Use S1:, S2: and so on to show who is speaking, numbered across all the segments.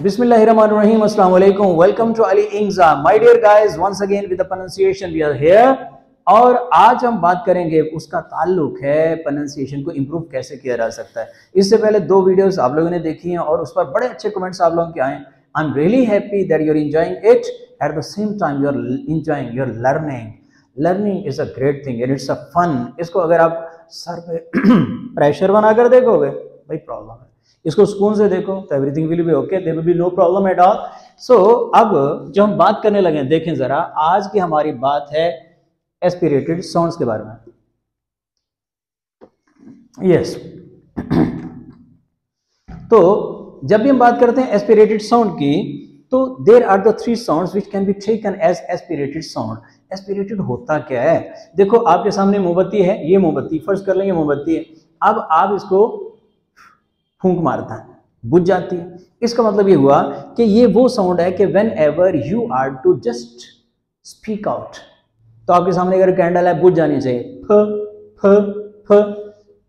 S1: Bismillahirrahmanirrahim. Assalamu alaikum. Welcome to Ali Ingza. My dear guys, once again with the pronunciation we are here. और आज हम बात करेंगे उसका ताल्लुक है प्रोनाउंसिएशन को इम्प्रूव कैसे किया जा सकता है। इससे पहले 2 वीडियोस आप लोगों ने देखी हैं और उस पर बड़े अच्छे कमेंट्स आप लोगों के आए। I am really happy that you are enjoying it, at the same time you are enjoying your learning. Learning is a great thing and it's a fun. इसको अगर आप सर पे प्रेशर बनाकर देखोगे भाई प्रॉब्लम है, इसको सुकून से देखो तो everything will be okay, there will be no problem at all. So अब जो हम बात करने लगे देखें जरा, आज की हमारी बात है एस्पिरेटेड साउंड्स के बारे में। यस तो जब भी हम बात करते हैं एस्पिरेटेड साउंड की, तो there are the 3 sounds which can be taken as aspirated sound. Aspirated होता क्या है? देखो आपके सामने मोमबत्ती है, ये मोमबत्ती फर्ज कर लेंगे मोमबत्ती है। अब आप इसको फूंक मारता है, बुझ जाती है। इसका मतलब ये हुआ कि ये वो साउंड है कि whenever you are to just speak out, तो आपके सामने अगर कैंडल है बुझ जानी चाहिए, फ फ फ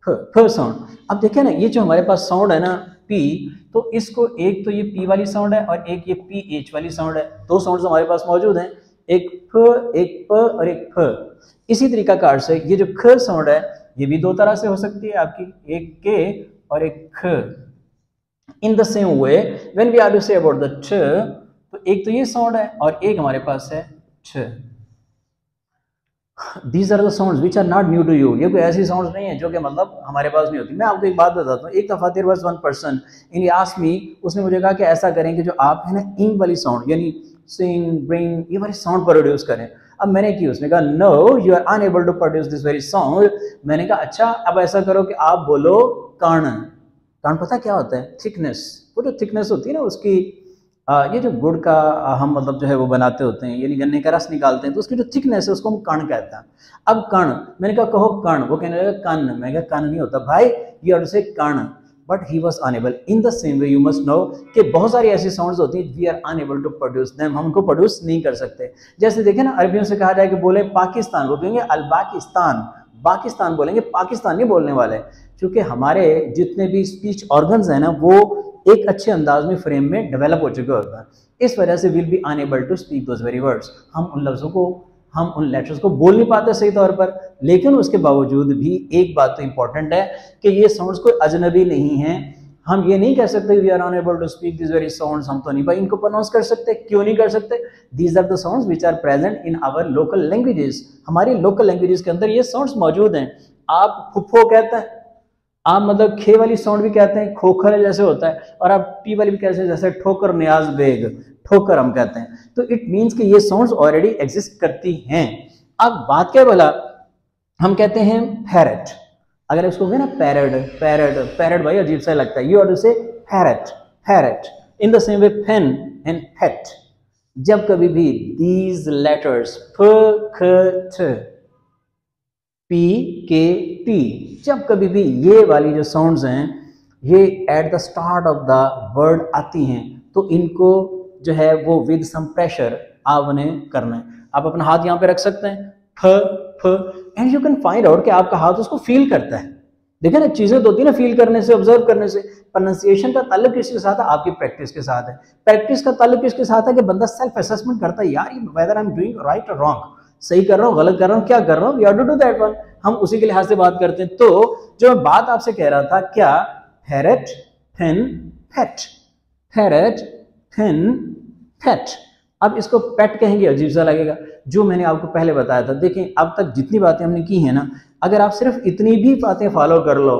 S1: फ फ साउंड। अब देखिए ना, ये जो हमारे पास साउंड है ना पी, तो इसको एक तो ये पी वाली साउंड है और एक ये पी एच वाली साउंड है। 2 साउंड्स हमारे पास मौजूद हैं, एक फ एक प और एक फ। इसी तरीका कार से ये जो ख साउंड है ये भी 2 तरह से हो सकती है आपकी, एक के और एक ख। In the same way when we are to say about the ठ, तो एक तो ये साउंड है और एक हमारे पास है ठ। These are the sounds which are not new to you. ये कोई ऐसी साउंड्स नहीं है जो कि मतलब हमारे पास नहीं होती। मैं आपको एक बात बताता हूँ। एक दफ़ा there was one person in he asked me, उसने मुझे कहा कि ऐसा करें कि जो आप है ना इंग वाली साउंड यानी सिंग ब्रिंग ये वाली साउंड प्रोड्यूस करें। अब मैंने की, उसने कहा no you are unable to produce this very sound. मैंने कहा अच्छा अब ऐसा करो कि आप बोलो कर्ण। कर्ण पता क्या होता है? थिकनेस। वो जो थिकनेस होती है ना उसकी, ये जो गुड़ का हम मतलब जो है वो बनाते होते हैं यानी गन्ने का रस निकालते हैं, तो उसकी जो थिकनेस है उसको हम कर्ण कहते हैं। अब कर्ण, मैंने कहा कहो कर्ण, वो कहने लगा कर्ण। मैं कहा कर्ण नहीं होता भाई, you are to say Karna. But he was unable. In the same way you must know कि बहुत सारी ऐसी साउंड्स होती हैं we are unable to produce them, हम उनको प्रोड्यूस नहीं कर सकते। जैसे देखें ना, अरबियों से कहा जाए कि बोले पाकिस्तान, वो कहेंगे अल पाकिस्तान, पाकिस्तान बोलेंगे, पाकिस्तान नहीं बोलने वाले। क्योंकि हमारे जितने भी स्पीच ऑर्गन्स हैं ना वो एक अच्छे अंदाज में फ्रेम में डेवलप हो चुके होता है। इस वजह से will be unable to speak those very words. हम उन लफ्ज़ों को, हम उन लेटर्स को बोल नहीं पाते सही तौर पर। लेकिन उसके बावजूद भी एक बात तो इंपॉर्टेंट है कि ये साउंड्स कोई अजनबी नहीं है। हम ये नहीं कह सकते we are unable to speak this very sounds, हम तो नहीं भाई इनको प्रोनाउंस कर सकते। क्यों नहीं कर सकते? These are the sounds which are present in our local languages. हमारी लोकल लैंग्वेजेस के अंदर ये साउंड्स मौजूद हैं। आप फुफ्फो कहते हैं, आप मतलब खे वाली साउंड भी कहते हैं, खोखर जैसे होता है, और आप टी वाली भी कहते हैं जैसे ठोकर न्याज बेग, ठोकर हम कहते हैं। तो इट मीन्स कि ये साउंड्स ऑलरेडी एग्जिस्ट करती हैं। अब बात क्या बोला, हम कहते हैं पैरट। अगर इसको कहें ना पैरट, पैरट पैरट भाई अजीब सा लगता है, you are to say parrot, parrot. In the same way pen and pet. जब कभी भी दीज लेटर्स फ ख ठ पी के टी, जब कभी भी ये वाली जो साउंड्स हैं ये at the start of the word आती हैं, तो इनको जो है वो विद सम प्रेशर आपने करना है। आप अपना हाथ यहाँ पे रख सकते हैं, फ फ, and you can find out कि आपका हाथ उसको फील करता है। देखिए ना, चीजें तो होती है ना फील करने से, ऑब्जर्व करने से। प्रोनाउंसिएशन का ताल्लुक किसके साथ है? आपकी प्रैक्टिस के साथ है। प्रैक्टिस का ताल्लुक किसके साथ है? कि बंदा सेल्फ असेसमेंट करता है, यार whether I am doing right और रॉन्ग, सही कर रहा हूँ गलत कर रहा हूँ, क्या कर रहा हूँ, we are to do that one. हम उसी के लिहाज से बात करते हैं। तो जो मैं बात आपसे कह रहा था, क्या पैरट पेन पेट, पैरट पेन पेट। अब इसको पेट कहेंगे अजीब सा लगेगा, जो मैंने आपको पहले बताया था। देखें अब तक जितनी बातें हमने की है ना, अगर आप सिर्फ इतनी भी बातें फॉलो कर लो,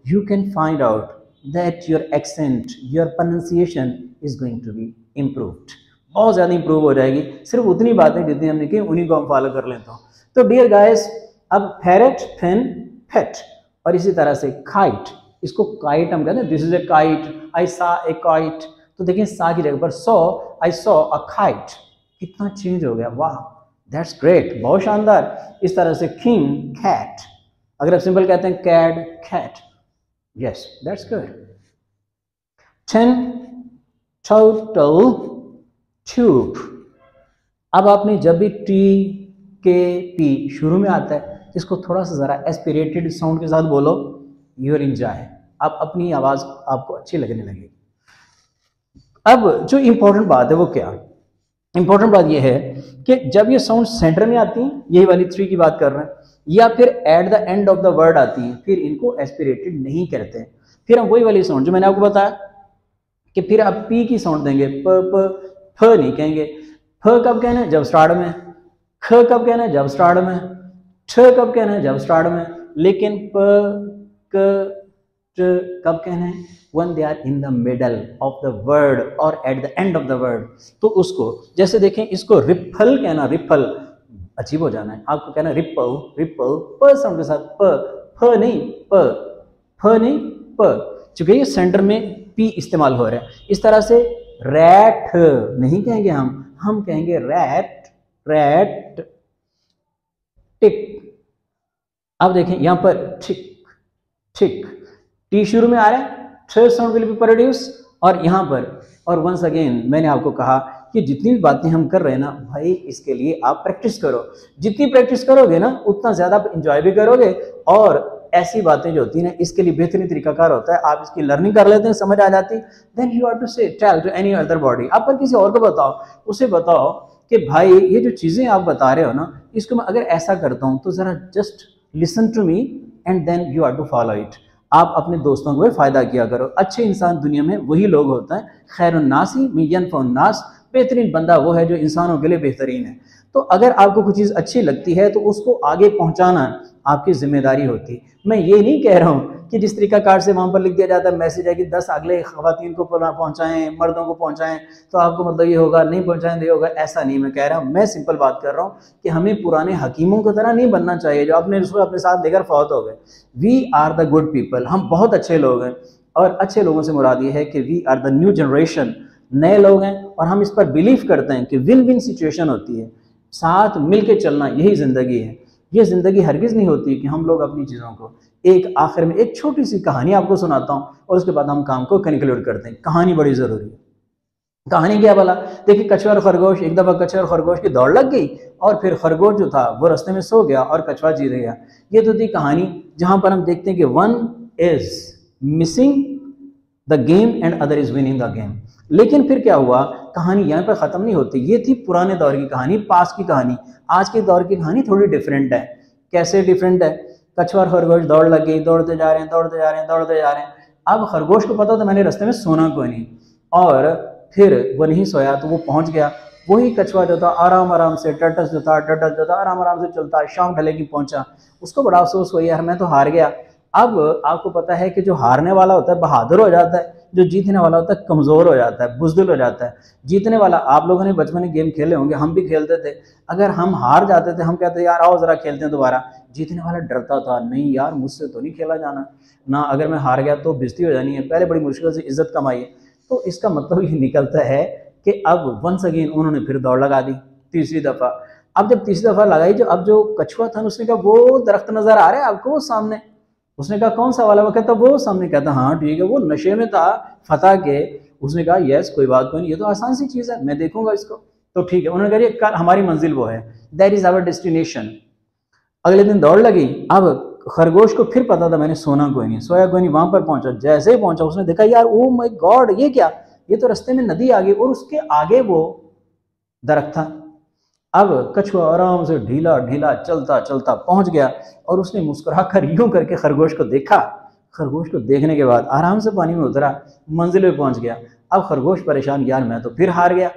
S1: you can find out that your accent, your pronunciation is going to be improved. बहुत ज़्यादा इंप्रूव हो जाएगी। सिर्फ उतनी बातें जितनी हमने की उन्हीं को हम फॉलो कर लेते हो। तो डियर गाइस, अब पैरट पेन पेट, और इसी तरह से काइट, इसको काइट हम कहते हैं, दिस इज ए काइट, आई सा ए काइट। तो देखिए सा की जगह पर saw, I saw a kite. कितना चेंज हो गया, वाह दैट्स ग्रेट, बहुत शानदार। इस तरह से किंग कैट, अगर आप सिंपल कहते हैं cat cat, yes that's good. 10 total tube. अब आपने जब भी टी के पी शुरू में आता है, इसको थोड़ा सा ज़रा एस्पिरेटेड साउंड के साथ बोलो, यूर एंजॉय। अब अपनी आवाज़ आपको अच्छी लगने लगेगी। अब जो इंपॉर्टेंट बात है वो क्या, इंपॉर्टेंट बात ये है कि जब ये साउंड सेंटर में आती है, यही वाली 3 की बात कर रहे हैं, या फिर at the end of the word आती है, फिर इनको एस्पिरेटेड नहीं करते। फिर हम वही वाली साउंड जो मैंने आपको बताया कि फिर आप पी की साउंड देंगे, प प फ नहीं कहेंगे। फ कब कहना है? जब स्टार्ट में। ख कब कहना है? जब स्टार्ट में। ठ कब कहना है? जब स्टार्ट में। लेकिन प क ट कब कहना है? when they are in the middle of the word or at the end of the word। तो उसको जैसे देखें, इसको रिपल कहना, रिपल अजीब हो जाना है, आपको कहना रिपल, रिपल प साउंड के साथ, प फ नहीं प, फ नहीं प, चूंकि ये सेंटर में पी इस्तेमाल हो रहा है। इस तरह से रैट नहीं कहेंगे हम कहेंगे रैट, रैट। टिक, अब देखें यहां पर ठीक ठीक, टी शुरू में आ रहा है, थ साउंड विल बी प्रोड्यूस, और यहाँ पर, और वंस अगेन मैंने आपको कहा कि जितनी भी बातें हम कर रहे हैं ना भाई, इसके लिए आप प्रैक्टिस करो। जितनी प्रैक्टिस करोगे ना उतना ज्यादा आप इंजॉय भी करोगे, और ऐसी बातें जो होती है ना, इसके लिए बेहतरीन तरीकाकार होता है, आप इसकी लर्निंग कर लेते हैं, समझ आ जाती, then you are to say tell to any other body. आप पर किसी और को बताओ, उसे बताओ कि भाई ये जो चीजें आप बता रहे हो ना, इसको मैं अगर ऐसा करता हूँ तो जरा just listen to me and then you are to follow it. आप अपने दोस्तों को भी फायदा किया करो। अच्छे इंसान दुनिया में वही लोग होते हैं, खैरुन्नासी मिन यनफउन्नास, बेहतरीन बंदा वो है जो इंसानों के लिए बेहतरीन है। तो अगर आपको कुछ चीज़ अच्छी लगती है तो उसको आगे पहुंचाना आपकी जिम्मेदारी होती। मैं ये नहीं कह रहा हूँ कि जिस तरीका कार से वहाँ पर लिख दिया जाता है मैसेज है कि 10 अगले खवातीन को पहुँचाएं, मर्दों को पहुँचाएं, तो आपको मतलब ये होगा, नहीं पहुँचाएं तो ये होगा, ऐसा नहीं मैं कह रहा हूँ। मैं सिंपल बात कर रहा हूँ कि हमें पुराने हकीमों की तरह नहीं बनना चाहिए जो अपने उसको अपने साथ लेकर फौत हो गए। We are the good people, हम बहुत अच्छे लोग हैं, और अच्छे लोगों से मुराद ये है कि we are the new generation, नए लोग हैं, और हम इस पर बिलीव करते हैं कि विन विन सिचुएशन होती है, साथ मिल के चलना यही ज़िंदगी है। ये ज़िंदगी हरगिज़ नहीं होती कि हम लोग अपनी चीज़ों को, एक आखिर में एक छोटी सी कहानी आपको सुनाता हूँ और उसके बाद हम काम को कंक्लूड करते हैं। कहानी बड़ी ज़रूरी है। कहानी क्या भला? देखिए, कछुआ और खरगोश, एक दफ़ा कछुआ और खरगोश की दौड़ लग गई और फिर खरगोश जो था वो रास्ते में सो गया और कछुआ जीत गया। ये तो थी कहानी, जहाँ पर हम देखते हैं कि one is missing the game and other is winning the game. लेकिन फिर क्या हुआ, कहानी यहाँ पर ख़त्म नहीं होती। ये थी पुराने दौर की कहानी, पास की कहानी। आज के दौर की कहानी थोड़ी डिफरेंट है। कैसे डिफरेंट है? कछुआ और खरगोश दौड़ लग गई, दौड़ते जा रहे हैं, दौड़ते जा रहे हैं, दौड़ते जा रहे हैं। अब खरगोश को पता था मैंने रास्ते में सोना कोई नहीं, और फिर वो नहीं सोया तो वो पहुंच गया। वही कछुआ जो था आराम आराम से, टटस जो था आराम आराम से चलता, शाम ढले की पहुंचा। उसको बड़ा अफसोस हुआ, यार मैं तो हार गया। अब आपको पता है कि जो हारने वाला होता है बहादुर हो जाता है, जो जीतने वाला होता है कमज़ोर हो जाता है, बुज़दिल हो जाता है। जीतने वाला, आप लोगों ने बचपन में गेम खेले होंगे, हम भी खेलते थे। अगर हम हार जाते थे, हम कहते यार आओ ज़रा खेलते हैं दोबारा। जीतने वाला डरता था, नहीं यार मुझसे तो नहीं खेला जाना ना, अगर मैं हार गया तो बेइज्जती हो जानी है, पहले बड़ी मुश्किल से इज्जत कमाई है। तो इसका मतलब ये निकलता है कि अब वंस अगेन उन्होंने फिर दौड़ लगा दी तीसरी दफ़ा। अब जब तीसरी दफ़ा लगाई, जो अब जो कछुआ था उसने कहा वो दरख्त नज़र आ रहा है आपको वो सामने? उसने कहा कौन सा वाला? वो कहता वो सामने। कहता हाँ ठीक है, वो नशे में था फतह के। उसने कहा यस कोई बात नहीं, ये तो आसान सी चीज़ है, मैं देखूंगा इसको। तो ठीक है, उन्होंने कहा हमारी मंजिल वो है, दैट इज आवर डेस्टिनेशन। अगले दिन दौड़ लगी। अब खरगोश को फिर पता था मैंने सोना कोई नहीं, सोया कोई नहीं। वहां पर पहुंचा, जैसे ही पहुंचा उसने देखा यार ओ माय गॉड ये क्या, ये तो रास्ते में नदी आ गई और उसके आगे वो दरख्त था। अब कछुआ आराम से ढीला ढीला चलता चलता पहुंच गया और उसने मुस्कुराकर यूं करके खरगोश को देखा। खरगोश को देखने के बाद आराम से पानी में उतरा, मंजिल पे पहुंच गया। अब खरगोश परेशान, यार मैं तो फिर हार गया।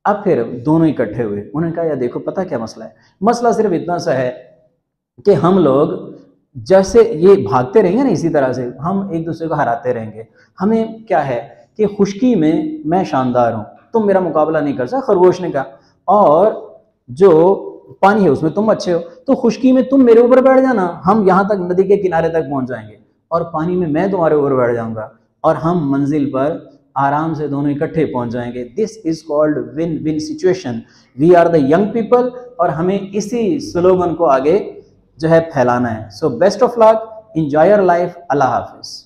S1: अब फिर दोनों इकट्ठे हुए, उन्होंने कहा यार देखो पता क्या मसला है, मसला सिर्फ इतना सा है कि हम लोग जैसे ये भागते रहेंगे ना, इसी तरह से हम एक दूसरे को हराते रहेंगे। हमें क्या है कि खुश्की में मैं शानदार हूँ, तुम मेरा मुकाबला नहीं कर सकते, खरगोश ने कहा, और जो पानी है उसमें तुम अच्छे हो, तो खुश्की में तुम मेरे ऊपर बैठ जाना, हम यहाँ तक नदी के किनारे तक पहुँच जाएंगे, और पानी में मैं तुम्हारे ऊपर बैठ जाऊंगा और हम मंजिल पर आराम से दोनों इकट्ठे पहुंच जाएंगे। This is called win win situation. We are the young people, और हमें इसी स्लोगन को आगे जो है फैलाना है। So best of luck, enjoy your life, Allah Hafiz.